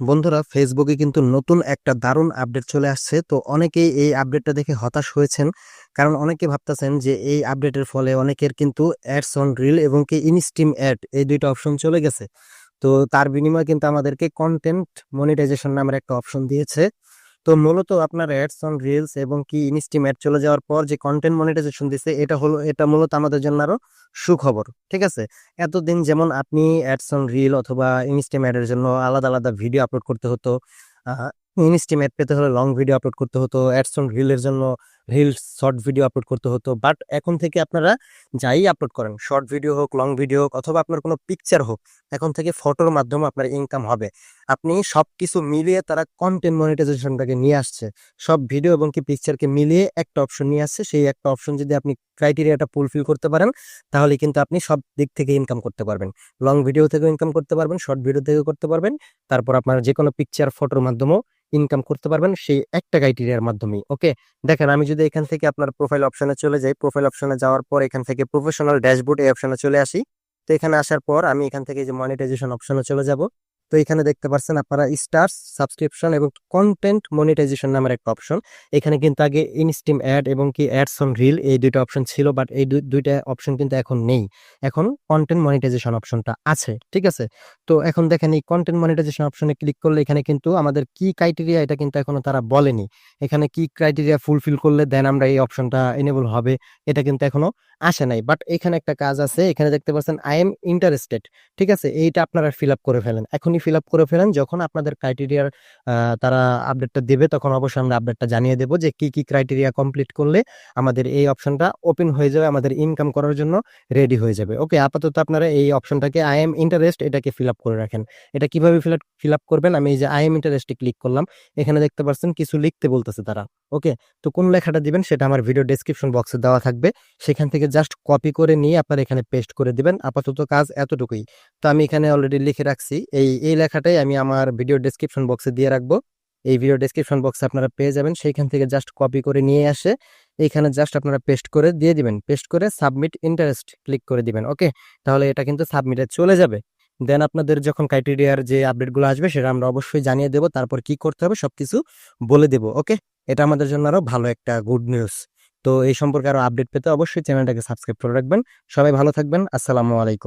বন্ধুরা, ফেসবুকে কিন্তু নতুন একটা দারুণ আপডেট চলে আসছে। তো অনেকেই এই আপডেটটা দেখে হতাশ হয়েছেন, কারণ অনেকে ভাবতেছেন যে এই আপডেটের ফলে অনেকের কিন্তু অ্যাডস অন রিল এবং কি ইনস্ট্রিম অ্যাড এই দুইটা অপশন চলে গেছে। তো তার বিনিময়ে কিন্তু আমাদেরকে কন্টেন্ট মনিটাইজেশন নামের একটা অপশন দিয়েছে। তো মূলত আপনার অ্যাডস অন রিলস এবং কি ইনস্ট্রিম অ্যাড চলে যাওয়ার পর যে কন্টেন্ট মনিটাইজেশন দিছে, এটা মূলত আমাদের জন্য আরো সুখবর। ঠিক আছে, এতদিন যেমন আপনি অ্যাডস অন রিল অথবা ইনস্ট্রিম অ্যাড এর জন্য আলাদা আলাদা ভিডিও আপলোড করতে হতো। ইনস্ট্রিম অ্যাড পেতে হলে লং ভিডিও আপলোড করতে হতো, অ্যাডস অন রিল এর জন্য রিলস শর্ট ভিডিও আপলোড করতে হতো। বাট এখন থেকে আপনারা যাই আপলোড করেন, শর্ট ভিডিও হোক, লং ভিডিও হোক, অথবা আপনার কোনো পিকচার হোক, এখন থেকে ফটোর মাধ্যমে আপনার ইনকাম হবে। আপনি সবকিছু মিলিয়ে তারা কন্টেন্ট মনিটাইজেশনটাকে নিয়ে আসছে। সব ভিডিও এবং কি পিকচারকে মিলিয়ে একটা অপশন নিয়ে আসছে। সেই একটা অপশন যদি আপনি ক্রাইটেরিয়াটা ফুলফিল করতে পারেন, তাহলে কিন্তু আপনি সব দিক থেকে ইনকাম করতে পারবেন। লং ভিডিও থেকেও ইনকাম করতে পারবেন, শর্ট ভিডিও থেকেও করতে পারবেন, তারপর আপনার যে কোনো পিকচার ফটোর মাধ্যমেও ইনকাম করতে পারবেন সেই একটা ক্রাইটেরিয়ার মাধ্যমেই। ওকে, দেখেন আমি যদি এখান থেকে আপনার প্রোফাইল অপশনে চলে যাই, প্রোফাইল অপশনে যাওয়ার পর এখান থেকে প্রফেশনাল ড্যাশবোর্ড এই অপশনে চলে আসি। তো এখানে আসার পর আমি এখান থেকে যে মনিটাইজেশন অপশনে চলে যাব। তো এখানে দেখতে পাচ্ছেন আপনারা স্টার্স, সাবস্ক্রিপশন এবং কন্টেন্ট মনিটাইজেশন নামের একটা অপশন। এখানে কিন্তু আগে ইনস্ট্রিম অ্যাড এবং কি অ্যাডস অন রিল এই দুইটা অপশন ছিল, বাট এই দুইটা অপশন কিন্তু এখন নেই। এখন কন্টেন্ট মনিটাইজেশন অপশনটা আছে। ঠিক আছে, তো এখন দেখেন এই কন্টেন্ট মনিটাইজেশন অপশনে ক্লিক করলে এখানে কিন্তু আমাদের কি ক্রাইটেরিয়া এটা কিন্তু এখনো তারা বলেনি। এখানে কি ক্রাইটেরিয়া ফুলফিল করলে দেন আমরা এই অপশনটা এনেবল হবে, এটা কিন্তু এখনো আসে নাই। বাট এখানে একটা কাজ আছে, এখানে দেখতে পাচ্ছেন আই এম ইন্টারেস্টেড। ঠিক আছে, এইটা আপনারা ফিল আপ করে ফেলেন, এখনই ফিল আপ করে ফেলেন। যখন আপনাদের ক্রাইটেরিয়ার তারা আপডেটটা দেবে, তখন অবশ্যই আমরা আপডেটটা জানিয়ে দেবো যে কি কি ক্রাইটেরিয়া কমপ্লিট করলে আমাদের এই অপশনটা ওপেন হয়ে যাবে, আমাদের ইনকাম করার জন্য রেডি হয়ে যাবে। ওকে, আপাতত আপনারা এই অপশনটাকে আই এম ইন্টারেস্ট এটাকে ফিল আপ করে রাখেন। এটা কিভাবে ফিল আপ করবেন, আমি এই যে আই এম ইন্টারেস্টে ক্লিক করলাম, এখানে দেখতে পাচ্ছেন কিছু লিখতে বলতেছে তারা। ওকে, তো কোন লেখাটা দিবেন সেটা আমার ভিডিও ডেসক্রিপশন বক্সে দেওয়া থাকবে, সেখান থেকে জাস্ট কপি করে নিয়ে আপনারা এখানে পেস্ট করে দিবেন। আপাতত কাজ এতটুকুই। তো আমি এখানে অলরেডি লিখে রাখছি, এই লেখাটাই আমি আমার ভিডিও ডেসক্রিপশন বক্সে দিয়ে রাখবো। এই ভিডিও ডেসক্রিপশন বক্সে আপনারা পেয়ে যাবেন, সেইখান থেকে জাস্ট কপি করে নিয়ে আসে এইখানে জাস্ট আপনারা পেস্ট করে দিয়ে দিবেন, পেস্ট করে সাবমিট ইন্টারেস্ট ক্লিক করে দিবেন। ওকে, তাহলে এটা কিন্তু সাবমিটে চলে যাবে। দেন আপনাদের যখন ক্রাইটেরিয়ার যে আপডেটগুলো আসবে সেটা আমরা অবশ্যই জানিয়ে দেবো, তারপর কি করতে হবে সবকিছু বলে দেবো। ওকে, এটা আমাদের জন্য আরো ভালো একটা গুড নিউজ। তো এই সম্পর্কে আরো আপডেট পেতে অবশ্যই চ্যানেলটাকে সাবস্ক্রাইব করে রাখবেন। সবাই ভালো থাকবেন, আসসালামু আলাইকুম।